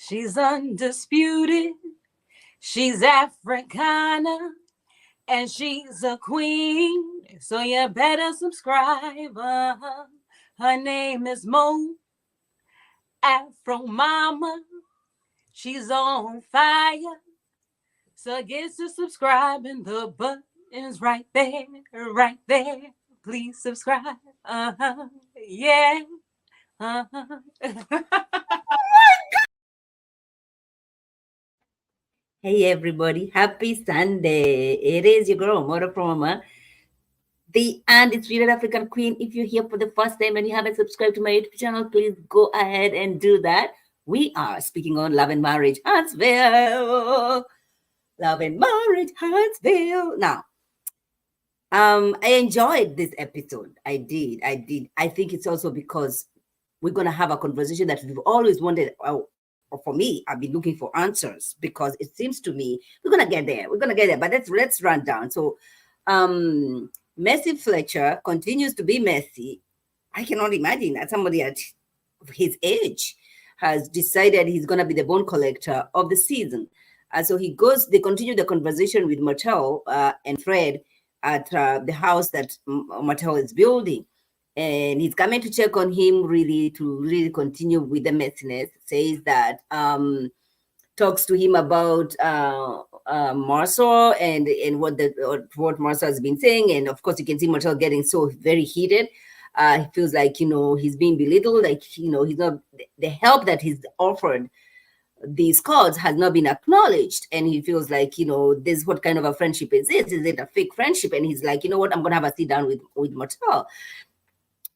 She's undisputed. She's Africana. And she's a queen. So you better subscribe. Her name is Mo. Afro Mama. She's on fire. So get to subscribe and the button's right there, right there. Please subscribe. Yeah. Hey everybody, happy Sunday. It is your girl, Mother Proma, the undisputed African Queen. If you're here for the first time and you haven't subscribed to my YouTube channel, please go ahead and do that. We are speaking on love and marriage, Huntsville. Love and marriage, Huntsville. Now, I enjoyed this episode. I did. I think it's also because we're gonna have a conversation that we've always wanted. Or for me, I've been looking for answers because it seems to me we're gonna get there. We're gonna get there, but let's run down. So, Messi Fletcher continues to be messy. I cannot imagine that somebody at his age has decided he's gonna be the bone collector of the season. So he goes. They continue the conversation with Martel and Fred at the house that Martel is building, and he's coming to check on him really to really continue with the messiness. Says that talks to him about Marceau and what Marceau has been saying, and of course you can see Marceau getting so very heated. He feels like he's being belittled, like he's not, the help that he's offered these cards has not been acknowledged, and he feels like this, what kind of a friendship is this? Is it a fake friendship? And he's like, what, I'm gonna have a sit down with Marceau.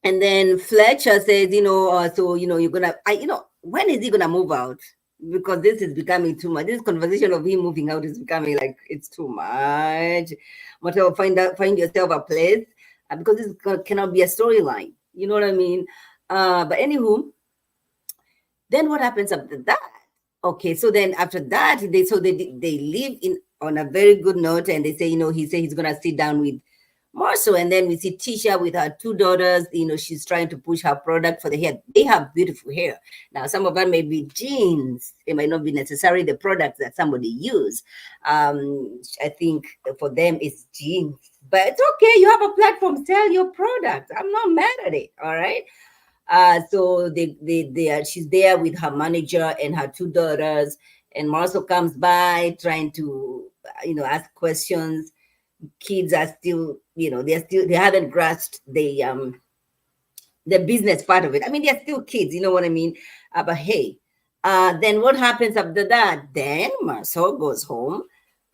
And then Fletcher says, so you're gonna, when is he gonna move out? Because this is becoming too much. This conversation of him moving out is becoming like it's too much. Whatever, find yourself a place, because this cannot be a storyline. You know what I mean? But anywho, then what happens after that? Okay, so then after that, they live on a very good note, and they say, he said he's gonna sit down with Marceau, and then we see Tisha with her two daughters. She's trying to push her product for the hair. They have beautiful hair. Now, some of them may be jeans. It might not be necessarily the products that somebody use. I think for them it's jeans, but it's okay. You have a platform, sell your product. I'm not mad at it. All right. So she's there with her manager and her two daughters, and Marceau comes by trying to ask questions. Kids are still, they haven't grasped the business part of it. I mean, they're still kids, you know what I mean? But hey, then what happens after that? Then Marceau goes home.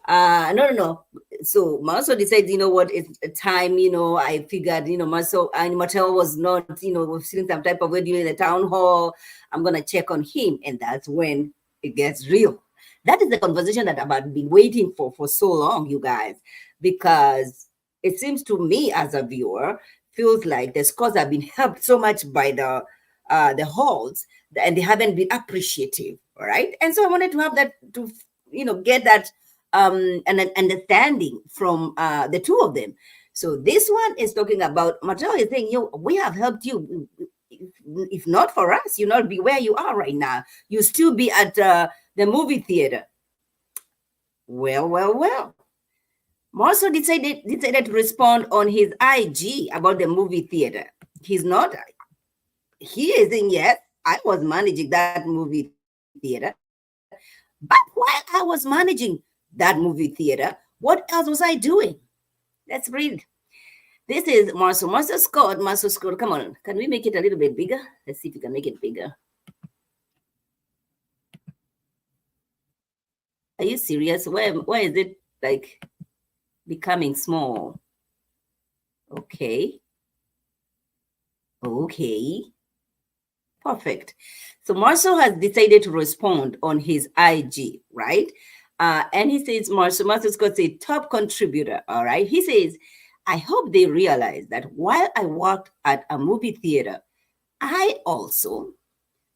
No. So Marceau decides, what, it's time, I figured, Marceau and Martel was not, was feeling some type of way during the town hall. I'm going to check on him. And that's when it gets real. That is the conversation that I've been waiting for so long, you guys, because it seems to me as a viewer, feels like the scores have been helped so much by the halls, and they haven't been appreciative, all right? And so I wanted to have that, to get that an understanding from the two of them. So this one is talking about Martel is saying, we have helped you. If not for us, you not be where you are right now. You still be at the movie theater. Well. Marceau decided to respond on his IG about the movie theater. He is saying, yes, I was managing that movie theater. But while I was managing that movie theater, what else was I doing? Let's read. This is Marceau. Marceau Scott. Come on. Can we make it a little bit bigger? Let's see if we can make it bigger. Are you serious? Why is it like becoming small? Okay. Perfect. So Marceau has decided to respond on his IG, right? And he says, Marceau Scott's a top contributor, all right? He says, I hope they realize that while I worked at a movie theater, I owned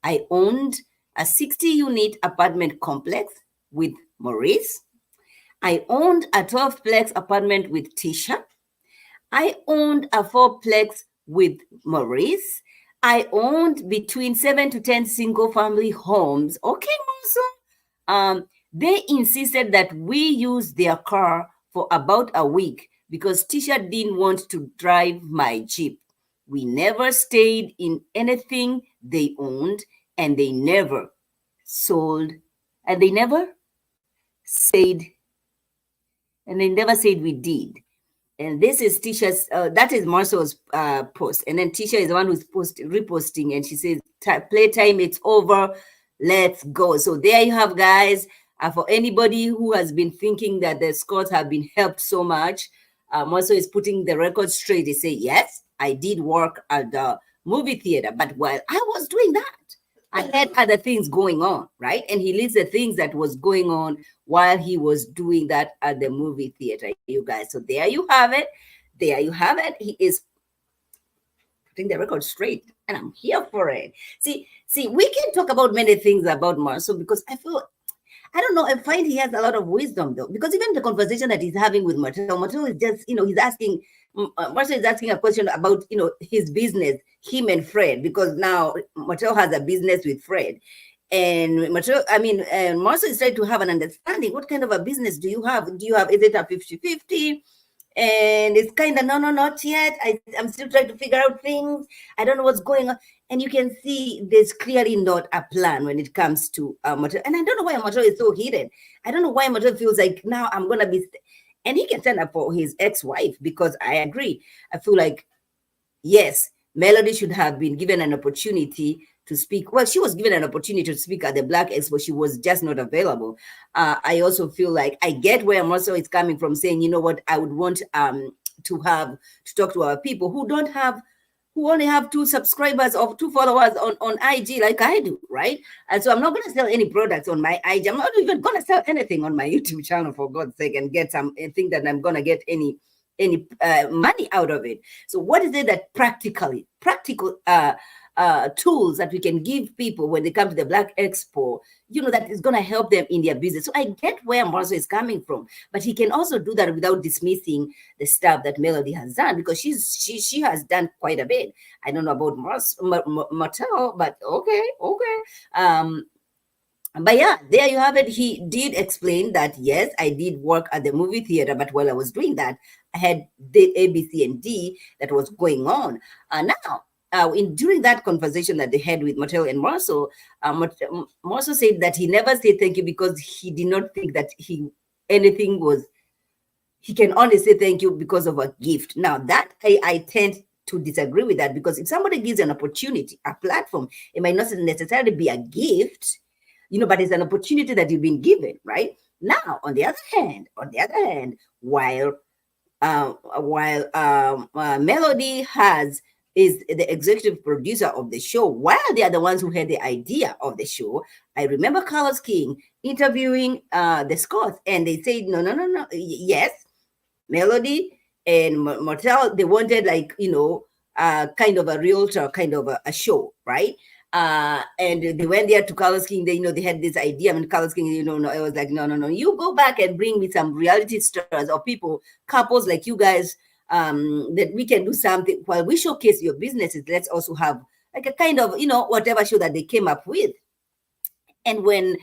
a 60-unit apartment complex with Maurice. I owned a 12-plex apartment with Tisha. I owned a 4-plex with Maurice. I owned between 7 to 10 single family homes. Okay, Monso. They insisted that we use their car for about a week because Tisha didn't want to drive my Jeep. We never stayed in anything they owned, and they never sold, and they never said, and they never said we did. And this is Tisha's, that is Marcel's post. And then Tisha is the one who's reposting, and she says, playtime, it's over. Let's go. So there you have, guys. For anybody who has been thinking that the Scots have been helped so much, Marcel is putting the record straight. They say, yes, I did work at the movie theater, but while I was doing that, I had other things going on, right? And he lists the things that was going on while he was doing that at the movie theater, you guys. So there you have it. There you have it. He is putting the record straight, and I'm here for it. See, we can talk about many things about Marcel because I don't know, I find he has a lot of wisdom though, because even the conversation that he's having with Martel is just, he's asking, Marcel is asking a question about, his business, him and Fred, because now Martel has a business with Fred. And Marcel is trying to have an understanding. What kind of a business do you have? Is it a 50-50? And it's kind of, no, not yet. I'm still trying to figure out things. I don't know what's going on. And you can see there's clearly not a plan when it comes to Martel. And I don't know why Martel is so hidden. I don't know why Martel feels like now I'm going to be... And he can stand up for his ex-wife, because I agree. I feel like, yes, Melody should have been given an opportunity to speak. Well, she was given an opportunity to speak at the Black Expo. She was just not available. I also feel like I get where Marcel is coming from, saying, you know what, I would want to talk to our people who only have 2 subscribers or 2 followers on IG like I do, right? And so I'm not going to sell any products on my IG. I'm not even going to sell anything on my YouTube channel, for God's sake, and get think that I'm going to get any money out of it. So what is it that practical tools that we can give people when they come to the Black Expo, that is going to help them in their business? So I get where Marcel is coming from, but he can also do that without dismissing the stuff that Melody has done, because she has done quite a bit. I don't know about Martel, but okay. But yeah, there you have it. He did explain that, yes, I did work at the movie theater, but while I was doing that, I had the A, B, C, and D that was going on. During that conversation that they had with Martel and Marcel, Marcel said that he never said thank you because he did not think that he can only say thank you because of a gift. Now that I tend to disagree with that, because if somebody gives an opportunity, a platform, it might not necessarily be a gift, but it's an opportunity that you've been given, right? Now, on the other hand, while Melody is the executive producer of the show, while they are the ones who had the idea of the show, I remember Carlos King interviewing the Scots, and they said, no, yes, Melody and Martel, they wanted kind of a realtor, kind of a show, right? And they went there to Carlos King. They had this idea, and Carlos King, I was like, no, you go back and bring me some reality stars or couples like you guys, that we can do something while we showcase your businesses. Let's also have like a kind of, whatever show that they came up with. And when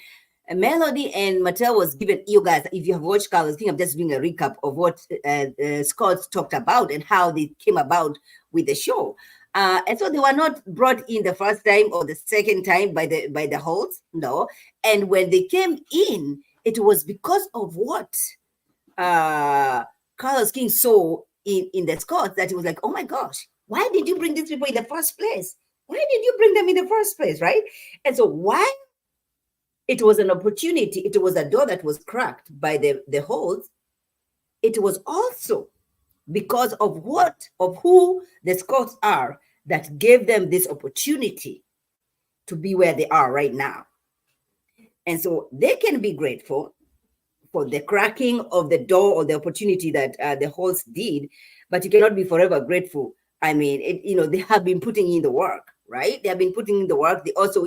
Melody and Martel was given, you guys, if you have watched Carlos King, I'm just doing a recap of what Scott talked about and how they came about with the show. And so they were not brought in the first time or the second time by the hosts, no. And when they came in, it was because of what Carlos King saw in the Scots, that he was like, oh my gosh, why did you bring these people in the first place? Why did you bring them in the first place, right? And so why it was an opportunity, it was a door that was cracked by the hosts, it was also because of who the Scots are that gave them this opportunity to be where they are right now. And so they can be grateful for the cracking of the door or the opportunity that the hosts did, but you cannot be forever grateful. I mean, they have been putting in the work, right? They have been putting in the work. They also,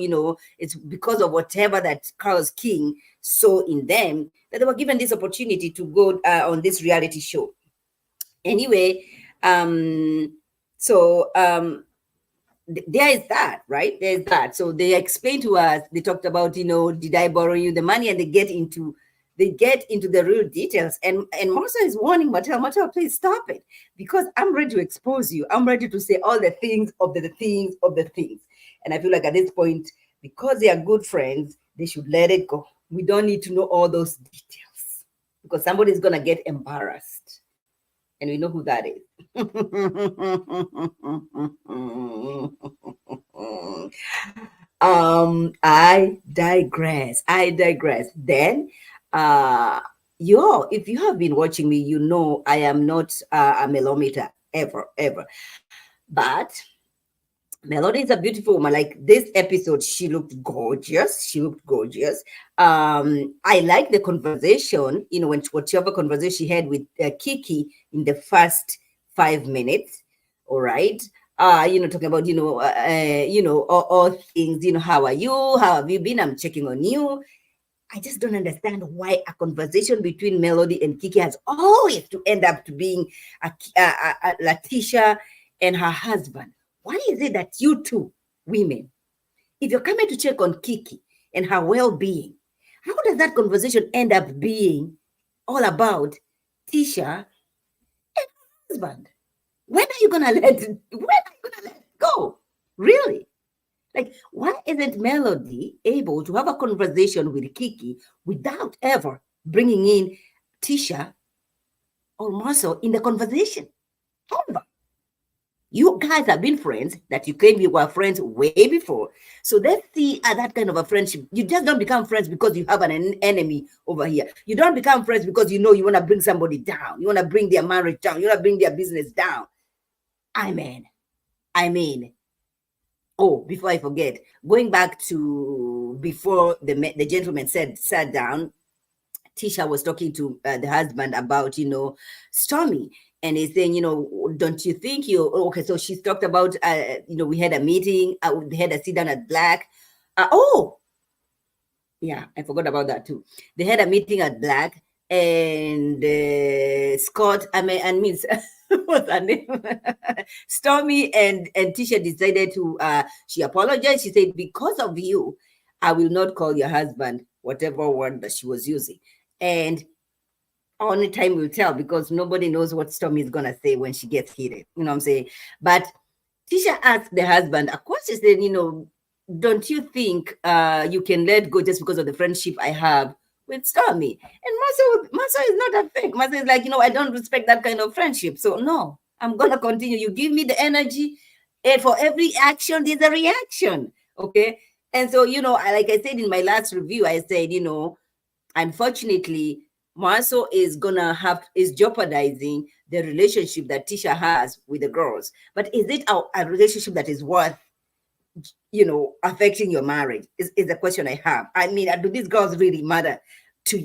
it's because of whatever that Carlos King saw in them that they were given this opportunity to go on this reality show. Anyway, there is that, right? There's that. So they explained to us, they talked about, did I borrow you the money? And they get into the real details. And Martha is warning Mattel, please stop it. Because I'm ready to expose you. I'm ready to say all the things of the things of the things. And I feel like at this point, because they are good friends, they should let it go. We don't need to know all those details. Because somebody's gonna get embarrassed. And we know who that is. I digress. Then if you have been watching me, you know I am not a melometer ever. But Melody is a beautiful woman. Like this episode, she looked gorgeous. I like the conversation, whatever conversation she had with Kiki in the first 5 minutes. All right. Talking about, all things, how are you? How have you been? I'm checking on you. I just don't understand why a conversation between Melody and Kiki has always to end up to being Letitia and her husband. Why is it that you two women, if you're coming to check on Kiki and her well-being, how does that conversation end up being all about Tisha and her husband? When are you gonna let it go? Really? Like, why isn't Melody able to have a conversation with Kiki without ever bringing in Tisha or Marcel in the conversation? However, you guys have been friends that you claim you were friends way before. So let's see that kind of a friendship. You just don't become friends because you have an enemy over here. You don't become friends because you want to bring somebody down. You want to bring their marriage down. You want to bring their business down. I mean, oh, before I forget, going back to before the gentleman sat down, Tisha was talking to the husband about, Stormy. And he's saying, don't you think okay, so she's talked about, we had a meeting, we had a sit down at Black. Yeah, I forgot about that too. They had a meeting at Black and Scott, what's her name? Stormy and Tisha decided to, she apologized. She said, because of you, I will not call your husband, whatever word that she was using. And only time will tell because nobody knows what Stormy is going to say when she gets heated. You know what I'm saying? But Tisha asked the husband, of course, she said, don't you think you can let go just because of the friendship I have with Stormy? And Marcel is not a fake. Marcel is like, I don't respect that kind of friendship. So no, I'm going to continue. You give me the energy, and for every action, there's a reaction. Okay. And so, like I said in my last review, I said, unfortunately, Marcel is jeopardizing the relationship that Tisha has with the girls. But is it a relationship that is worth, affecting your marriage? Is the question I have. I mean, do these girls really matter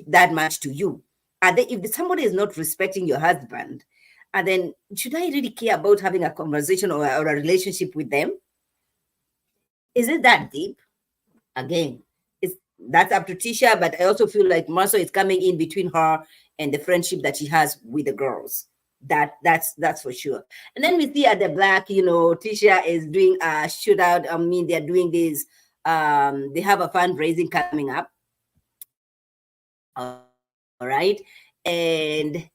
that much to you? If somebody is not respecting your husband, and then should I really care about having a conversation or a relationship with them? Is it that deep? Again, that's up to Tisha, but I also feel like Marcel is coming in between her and the friendship that she has with the girls. That's for sure. And then we see at the Black, Tisha is doing a shootout. I mean, they're doing this. They have a fundraising coming up. All right. And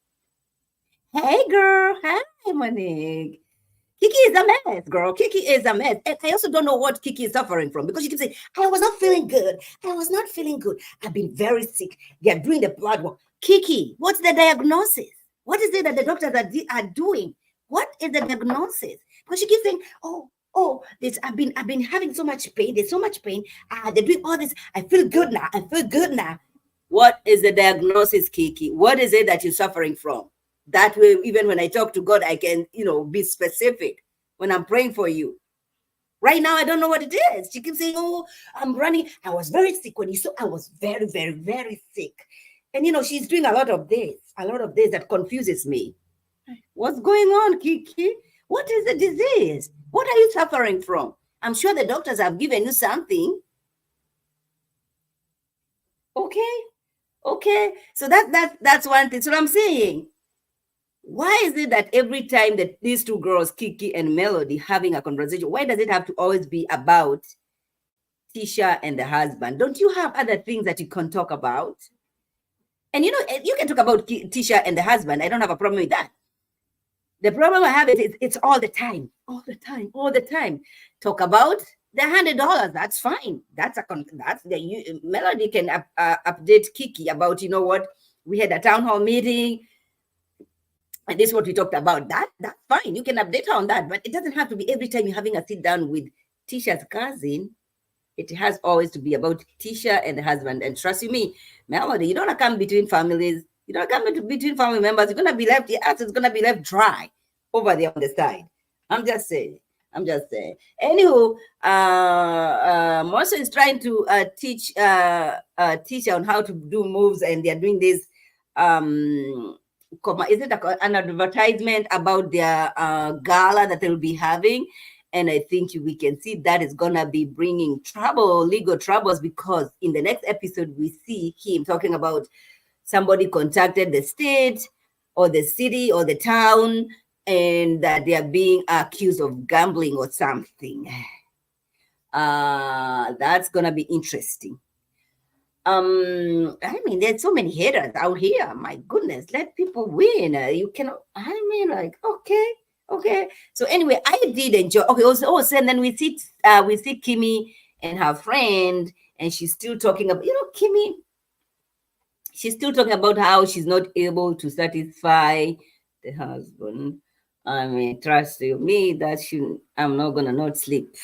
hey, girl. Hi, Monique. Kiki is a mess, girl. Kiki is a mess. And I also don't know what Kiki is suffering from because she keeps saying, I was not feeling good. I was not feeling good. I've been very sick. They are doing the blood work. Kiki, what's the diagnosis? What is it that the doctors are doing? What is the diagnosis? Because she keeps saying, I've been having so much pain. There's so much pain. They're doing all this. I feel good now. What is the diagnosis, Kiki? What is it that you're suffering from? That way, even when I talk to God, I can, be specific when I'm praying for you. Right now, I don't know what it is. She keeps saying, I'm running. I was very sick when you saw. I was very, very, very sick. And, she's doing a lot of this that confuses me. What's going on, Kiki? What is the disease? What are you suffering from? I'm sure the doctors have given you something. Okay. So that's one thing. So I'm saying, Why is it that every time that these two girls, Kiki and Melody, having a conversation, why does it have to always be about Tisha and the husband? Don't you have other things that you can talk about? And you can talk about Tisha and the husband. I don't have a problem with that. The problem I have is it's all the time, all the time, all the time. Talk about the $100. That's fine. That's the Melody can update Kiki about, you know what, we had a town hall meeting, and this is what we talked about. That's fine. You can update her on that, but it doesn't have to be every time you're having a sit down with Tisha's cousin. It has always to be about Tisha and the husband. And trust you me, Melody, you don't come between families. You don't come between family members. You're gonna be left. Your ass is gonna be left dry over there on the side. I'm just saying. Anywho, Marcia is trying to teach Tisha on how to do moves, and they're doing this. Is it an advertisement about their gala that they'll be having? And I think we can see that is gonna be bringing legal troubles, because in the next episode we see him talking about somebody contacted the state or the city or the town, and that they are being accused of gambling or something. That's gonna be interesting. I mean, there's so many haters out here. My goodness, let people win. You cannot. I mean, like, okay. So anyway, I did enjoy. Okay, also, and then we see Kimmy and her friend, and she's still talking about, Kimmy. She's still talking about how she's not able to satisfy the husband. I mean, trust you me, I'm not gonna not sleep.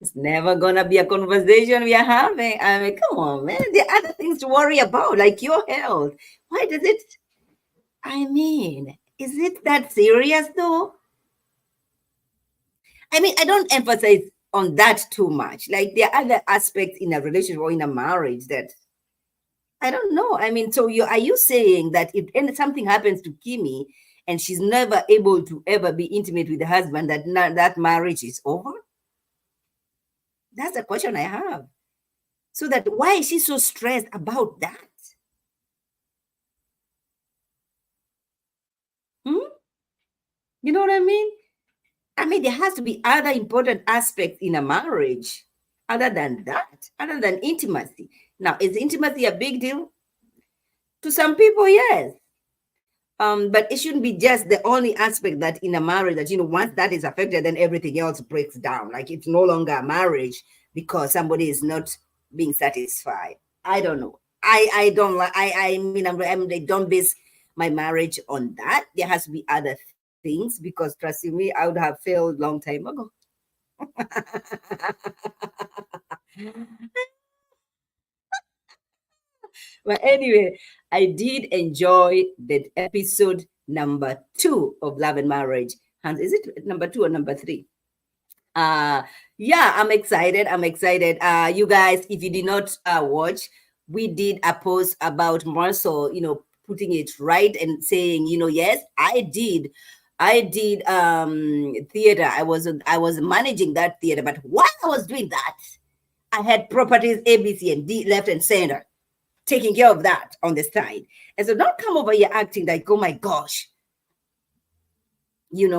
It's never gonna be a conversation we are having. I mean, come on, man. There are other things to worry about, like your health. Why does it? I mean, is it that serious though? I mean, I don't emphasize on that too much. Like, there are other aspects in a relationship or in a marriage that I don't know. I mean, so are you saying that if something happens to Kimmy and she's never able to ever be intimate with the husband, that marriage is over? That's the question I have. So that why is she so stressed about that? You know what I mean? I mean, there has to be other important aspects in a marriage other than that, other than intimacy. Now, is intimacy a big deal? To some people, yes. But it shouldn't be just the only aspect that in a marriage that, once that is affected, then everything else breaks down. Like, it's no longer a marriage because somebody is not being satisfied. I don't know. I don't like, I mean, I don't base my marriage on that. There has to be other things, because trust you me, I would have failed long time ago. But anyway, I did enjoy the episode number 2 of Love and Marriage. Hans, is it number 2 or number 3? Yeah, I'm excited. You guys, if you did not watch, we did a post about Marcel, putting it right and saying, yes, I did theater. I was managing that theater, but while I was doing that, I had properties A, B, C, and D left and center, taking care of that on the side. And so don't come over here acting like, oh my gosh, and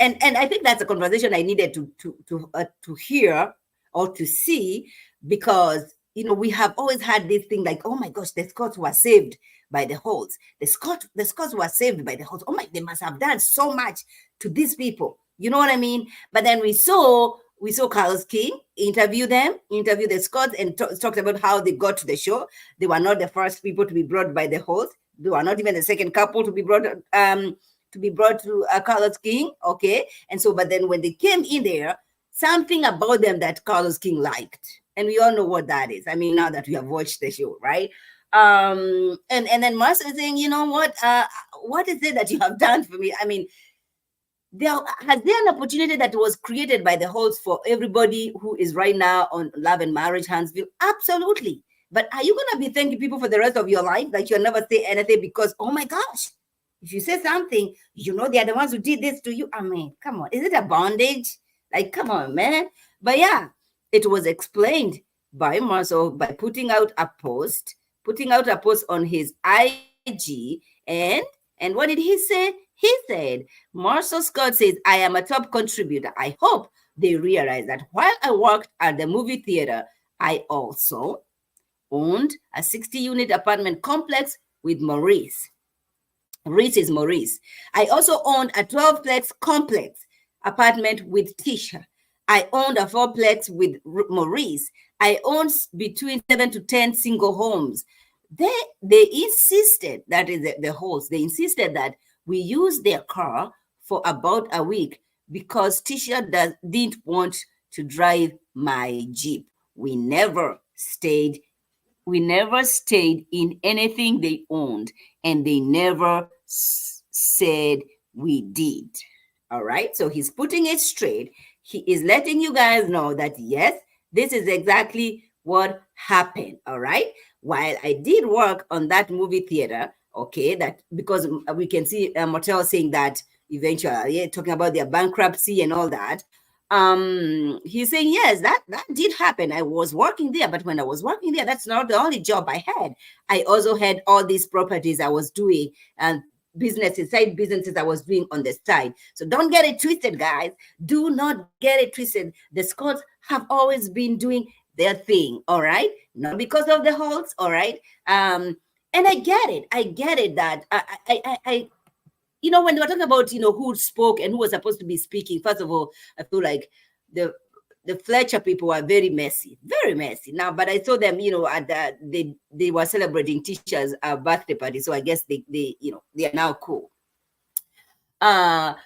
I think that's a conversation I needed to hear or to see, because we have always had this thing like, oh my gosh, the Scots were saved by the Holts. The Scots were saved by the Holts. Oh my, they must have done so much to these people. You know what I mean? But then we saw Carlos King interview the Scots, and talked about how they got to the show. They were not the first people to be brought by the Holts. They were not even the second couple to be brought to Carlos King, okay? And so, but then when they came in there, something about them that Carlos King liked. And we all know what that is. I mean, now that we have watched the show, right? And then Marcia is saying, you know what is it that you have done for me? I mean, has there an opportunity that was created by the host for everybody who is right now on Love and Marriage, Huntsville? Absolutely. But are you going to be thanking people for the rest of your life? Like, you'll never say anything because, oh my gosh, if you say something, they are the ones who did this to you. I mean, come on. Is it a bondage? Like, come on, man. But yeah, it was explained by Marcel by putting out a post putting out a post on his IG, and what did he say? He said, Marcel Scott says, I am a top contributor. I hope they realize that while I worked at the movie theater, I also owned a 60-unit apartment complex with Maurice. Maurice is Maurice. I also owned a 12-plex complex apartment with Tisha. I owned a 4-plex with Maurice. I owned between 7 to 10 single homes. They insisted, that is the host, they insisted that we use their car for about a week because Tisha didn't want to drive my Jeep. We never stayed in anything they owned, and they never said we did. All right, so he's putting it straight. He is letting you guys know that yes, this is exactly what happened. All right, while I did work on that movie theater, okay, that because we can see Motel saying that eventually, yeah, talking about their bankruptcy and all that. He's saying yes, that did happen. I was working there, but when I was working there, that's not the only job I had. I also had all these properties I was doing and side businesses I was doing on the side. So don't get it twisted, guys. Do not get it twisted. The Scots have always been doing their thing, all right? Not because of the Holts, all right? And I get it that I when they were talking about, who spoke and who was supposed to be speaking, first of all, I feel like the Fletcher people are very messy now. But I saw them, at they were celebrating Tisha's birthday party, so I guess they are now cool. But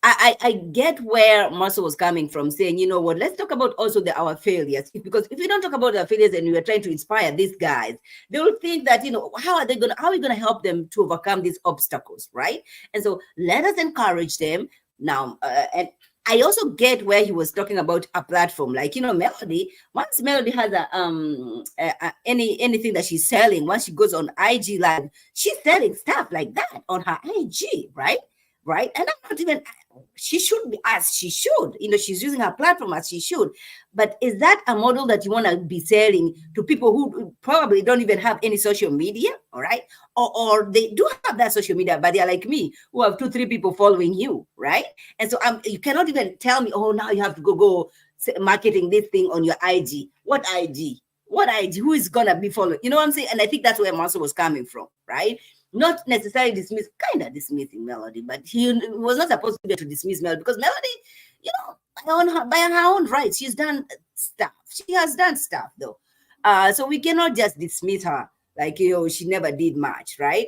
I get where Marcel was coming from, saying, you know what, let's talk about also our failures. Because if we don't talk about our failures and we are trying to inspire these guys, they will think that, how are we going to help them to overcome these obstacles, right? And so let us encourage them now. And I also get where he was talking about a platform, like, Melody. Once Melody has anything that she's selling, once she goes on IG Live, she's selling stuff like that on her IG, right? And I'm not even, she should be as she should, she's using her platform as she should. But is that a model that you want to be selling to people who probably don't even have any social media, all right? Or they do have that social media, but they're like me, who have 2-3 people following you, right? And so you cannot even tell me, oh, now you have to go marketing this thing on your IG. What IG? Who is gonna be following? You know what I'm saying? And I think that's where Marcel was coming from, right? Not necessarily dismissing Melody, but he was not supposed to be to dismiss Melody, because Melody, by her own rights, she's done stuff. She has done stuff, though. So we cannot just dismiss her like, she never did much, right?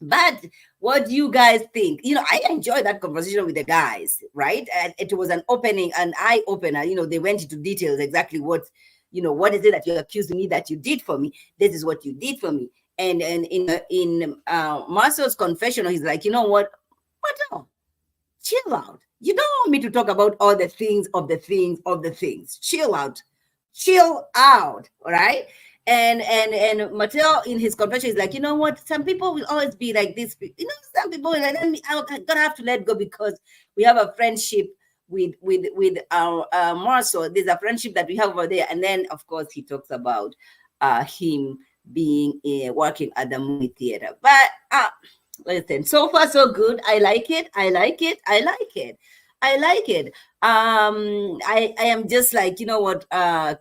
But what do you guys think? I enjoyed that conversation with the guys, right? And it was an eye-opener. They went into details exactly what is it that you're accusing me that you did for me? This is what you did for me. And in Marcel's confessional, he's like, you know what? No, chill out. You don't want me to talk about all the things of the things. Chill out, all right? And Mateo in his confession is like, you know what? Some people will always be like this. Some people will like, I'm gonna have to let go because we have a friendship with our Marcel. There's a friendship that we have over there. And then, of course, he talks about him being working at the movie theater. But listen, so far so good. I like it. I am just like, you know what,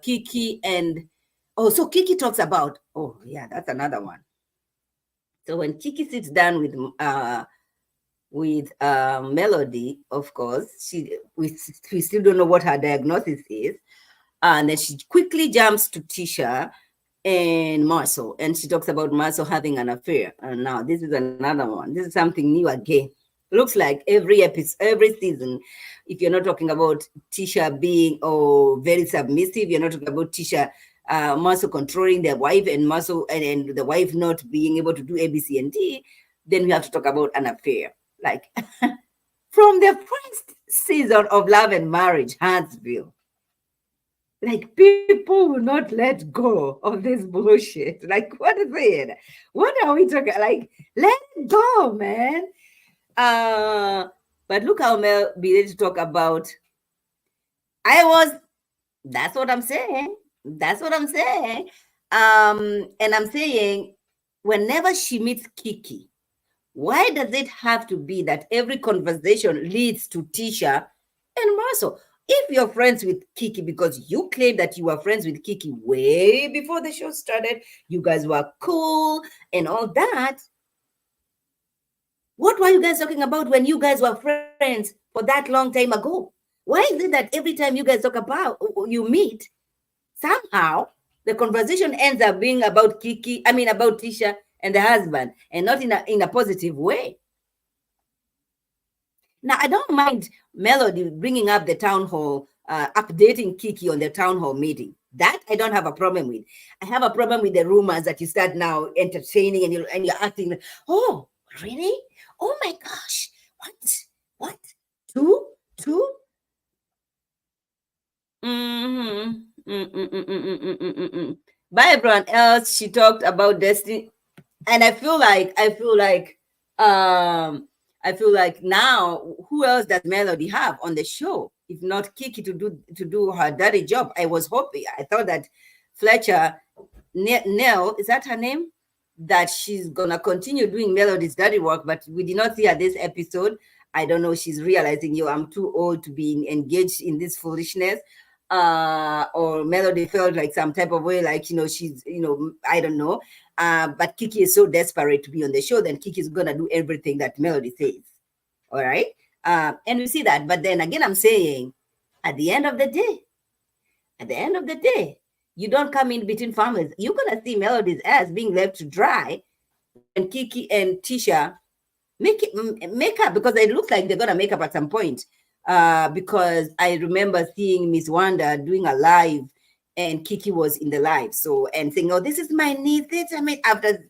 Kiki and so Kiki talks about, oh yeah, that's another one. So when Kiki sits down with Melody, of course, we still don't know what her diagnosis is, and then she quickly jumps to Tisha and Marcel, and she talks about Marcel having an affair. And now this is another one. This is something new again. Looks like every episode, every season, if you're not talking about Tisha being very submissive, you're not talking about Tisha, Marcel controlling their wife, and Marcel and the wife not being able to do A, B, C, and D, then we have to talk about an affair. Like from the first season of Love and Marriage, Huntsville. Like, people will not let go of this bullshit. Like, what is it? What are we talking? Like, let it go, man. But look how Mel began to talk about. That's what I'm saying. That's what I'm saying. And I'm saying, whenever she meets Kiki, why does it have to be that every conversation leads to Tisha and Marcel? If you're friends with Kiki, because you claim that you were friends with Kiki way before the show started, you guys were cool and all that. What were you guys talking about when you guys were friends for that long time ago? Why is it that every time you guys talk about you meet, somehow the conversation ends up being about about Tisha and the husband, and not in a positive way? Now, I don't mind Melody bringing up the town hall, updating Kiki on the town hall meeting. That I don't have a problem with. I have a problem with the rumors that you start now entertaining, and you're acting like, oh, really? Oh my gosh. What? Two? Two? Mm-hmm. By everyone else, she talked about destiny, and um I feel like now, who else does Melody have on the show if not Kiki to do her dirty job? I thought that Fletcher, Nell, is that her name? That she's gonna continue doing Melody's dirty work, but we did not see her this episode. I don't know. She's realizing, I'm too old to be engaged in this foolishness. Or Melody felt like some type of way, like, she's, I don't know. But Kiki is so desperate to be on the show, then Kiki is gonna do everything that Melody says. All right. And we see that. But then again, I'm saying, at the end of the day, you don't come in between families. You're gonna see Melody's ass being left to dry when Kiki and Tisha make up, because it looks like they're gonna make up at some point. Because I remember seeing Miss Wanda doing a live, and Kiki was in the live, and saying, "Oh, this is my niece." After,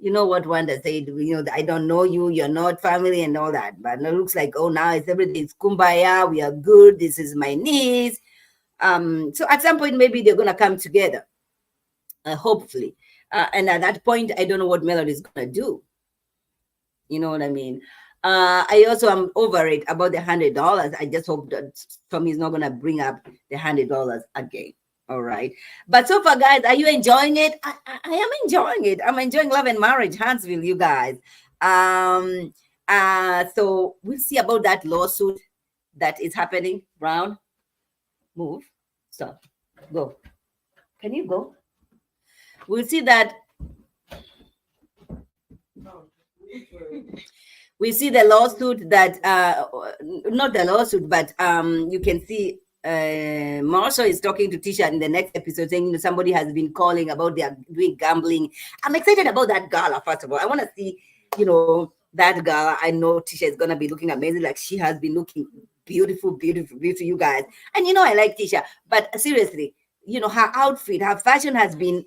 you know what Wanda said, I don't know you, you're not family and all that. But it looks like, oh, now everything's kumbaya, we are good, this is my niece. So at some point, maybe they're gonna come together, hopefully. And at that point, I don't know what Melody is gonna do. You know what I mean? I also am over it about the $100. I just hope that Tommy is not gonna bring up the $100 again. All right. But so far, guys, are you enjoying it? I am enjoying it. I'm enjoying Love and Marriage, Huntsville, you guys. So we'll see about that lawsuit that is happening. Brown, move. Stop. Go. Can you go? We'll see that. We see the lawsuit that not the lawsuit, but you can see Marshall is talking to Tisha in the next episode, saying somebody has been calling about their doing gambling. I'm excited about that gala. First of all, I want to see that gala. I know Tisha is gonna be looking amazing, like she has been looking beautiful, you guys. And I like Tisha, but seriously, her outfit, her fashion has been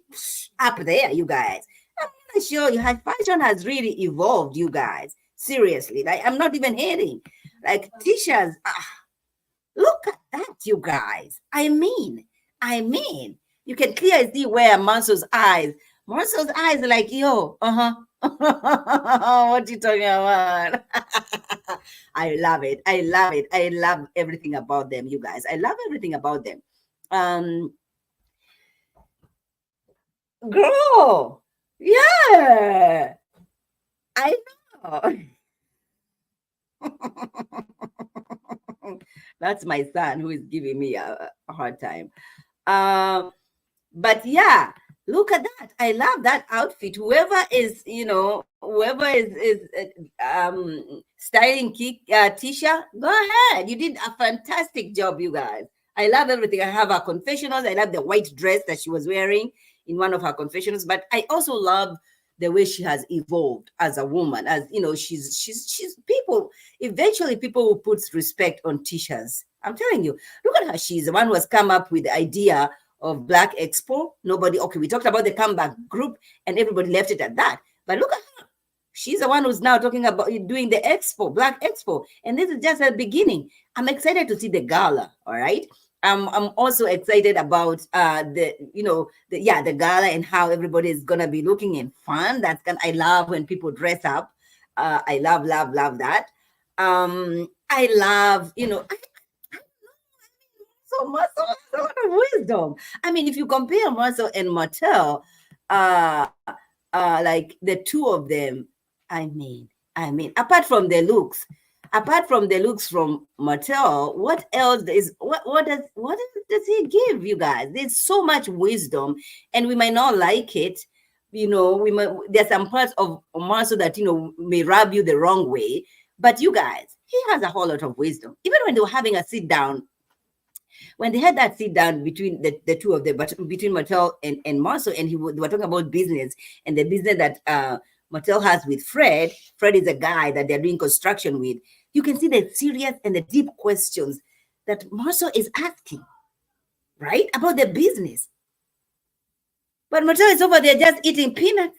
up there, you guys. I'm gonna show you, her fashion has really evolved, you guys. Seriously, like, I'm not even hating. Like, Tisha's, look at that, you guys. I mean, you can clearly see where Marcel's eyes are like, yo, what you talking about? I love it. I love everything about them, you guys. I love everything about them. Girl, yeah, I know. That's my son who is giving me a hard time. But yeah, look at that. I love that outfit. Whoever is styling Tisha, go ahead. You did a fantastic job, you guys. I love everything. I have her confessionals. I love the white dress that she was wearing in one of her confessionals. But I also love the way she has evolved as a woman. As she's people. Eventually, people will put respect on Tisha's. I'm telling you. Look at her. She's the one who has come up with the idea of Black Expo. We talked about the comeback group and everybody left it at that. But look at her. She's the one who's now talking about doing the Expo, Black Expo. And this is just the beginning. I'm excited to see the gala, all right? I'm also excited about the gala and how everybody is gonna be looking and fun. I love when people dress up. I love that. I love, Marcel has a lot of wisdom. I mean, if you compare Marcel and Martel, like the two of them, apart from the looks, from Martel, what else is what does he give you guys? There's so much wisdom, and we might not like it. There's some parts of Marcel that may rub you the wrong way, but you guys, he has a whole lot of wisdom. Even when they were having a sit down, when they had that sit down between the two of them, but between Martel and Marcel, and they were talking about business and the business that Martel has with Fred. Fred is a guy that they're doing construction with. You can see the serious and the deep questions that Marcel is asking, right, about the business. But Martel is over there just eating peanuts.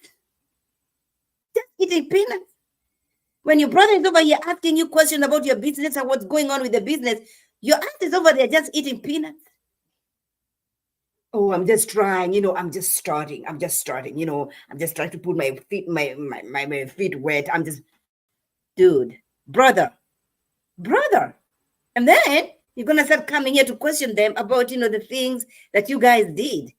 Just eating peanuts. When your brother is over here asking you questions about your business and what's going on with the business, your aunt is over there just eating peanuts. Oh, I'm just trying, I'm just starting, I'm just trying to put my feet, my feet wet. I'm just, dude, brother. And then you're going to start coming here to question them about, the things that you guys did.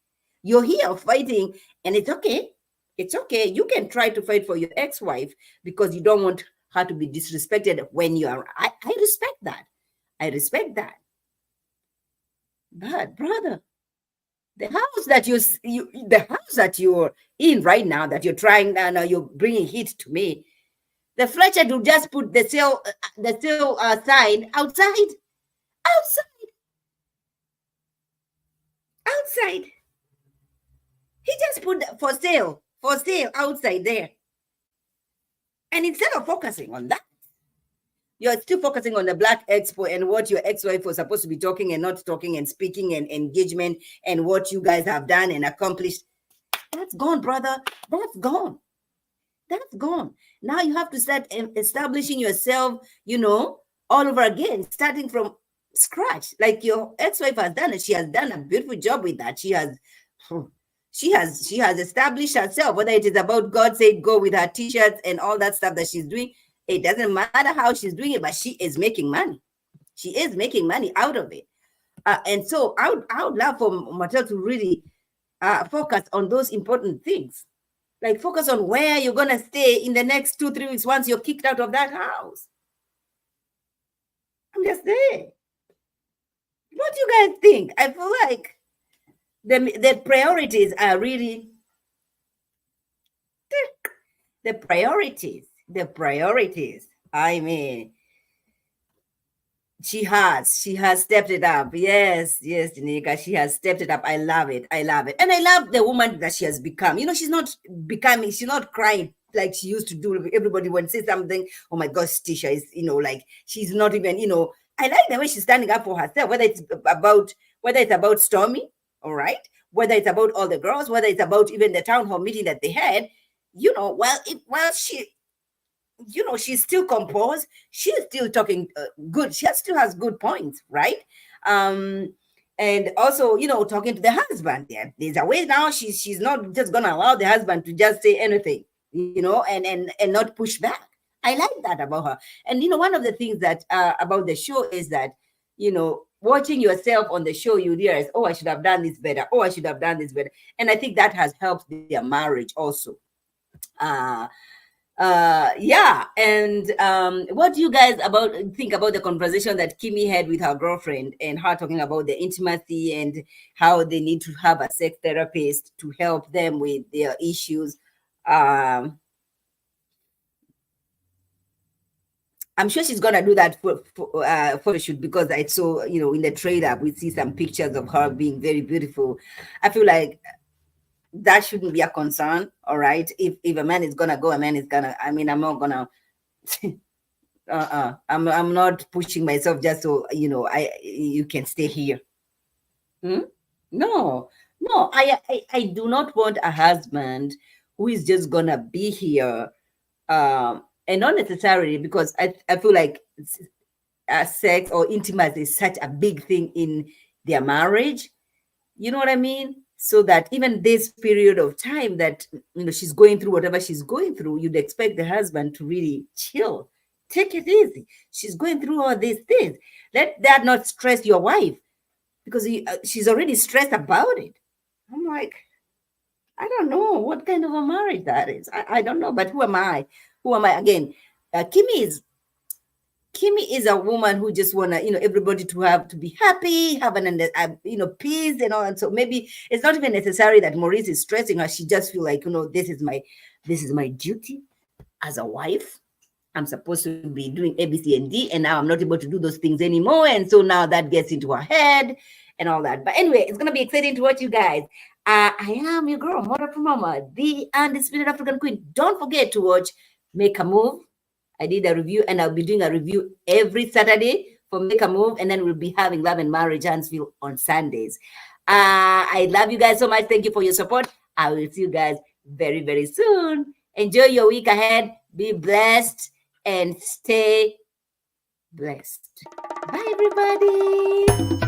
You're here fighting, and it's okay. It's okay. You can try to fight for your ex-wife because you don't want her to be disrespected when you are. I respect that. I respect that. But brother, the house that you're in right now, that you're trying now, you're bringing heat to me. The Fletcher to just put the sale sign outside. He just put for sale outside there. And instead of focusing on that, you're still focusing on the Black Expo and what your ex-wife was supposed to be talking and not talking and speaking and engagement and what you guys have done and accomplished. That's gone, brother. That's gone. Now you have to start establishing yourself, all over again, starting from scratch, like your ex-wife has done it. She has done a beautiful job with that. She has established herself, whether it is about God said go with her t-shirts and all that stuff that she's doing. It doesn't matter how she's doing it, but she is making money. She is making money out of it. And so I would love for Martel to really focus on those important things. Like focus on where you're going to stay in the next 2-3 weeks once you're kicked out of that house. I'm just saying. What do you guys think? I feel like the priorities are really the priorities. I mean, she has stepped it up. Yes, Janika, she has stepped it up. I love it. And I love the woman that she has become. She's not crying like she used to do. Everybody would say something, oh my gosh, Tisha is, like she's not even, I like the way she's standing up for herself, whether it's about Stormy, all right, whether it's about all the girls, whether it's about even the town hall meeting that they had, she's still composed. She's still talking good. She still has good points, right? And also, talking to the husband. There's a way now. She's not just gonna allow the husband to just say anything, and not push back. I like that about her. And one of the things that about the show is that watching yourself on the show, you realize, oh, I should have done this better. Oh, I should have done this better. And I think that has helped their marriage also. And what do you guys think about the conversation that Kimmy had with her girlfriend and her talking about the intimacy and how they need to have a sex therapist to help them with their issues? I'm sure she's gonna do that photo shoot because I saw, in the trailer we see some pictures of her being very beautiful. I feel like that shouldn't be a concern, all right? If a man is gonna go, a man is gonna. I mean, I'm not gonna. I'm not pushing myself just so you can stay here. No. I do not want a husband who is just gonna be here, and not necessarily because I feel like sex or intimacy is such a big thing in their marriage. You know what I mean? So that even this period of time that she's going through whatever she's going through, you'd expect the husband to really chill, take it easy. She's going through all these things. Let that not stress your wife. because she's already stressed about it. I'm like, I don't know what kind of a marriage that is. I don't know, but who am I? Who am I? Again, Kimmy is a woman who just wanna, everybody to have to be happy, have peace and all. And so maybe it's not even necessary that Maurice is stressing her. She just feel like, this is my duty as a wife. I'm supposed to be doing A, B, C, and D, and now I'm not able to do those things anymore. And so now that gets into her head and all that. But anyway, it's gonna be exciting to watch you guys. I am your girl, Mother from Mama, the undisputed African queen. Don't forget to watch Make a Move. I did a review, and I'll be doing a review every Saturday for Make a Move, and then we'll be having Love and Marriage Huntsville on Sundays. I love you guys so much. Thank you for your support. I will see you guys very, very soon. Enjoy your week ahead. Be blessed and stay blessed. Bye, everybody.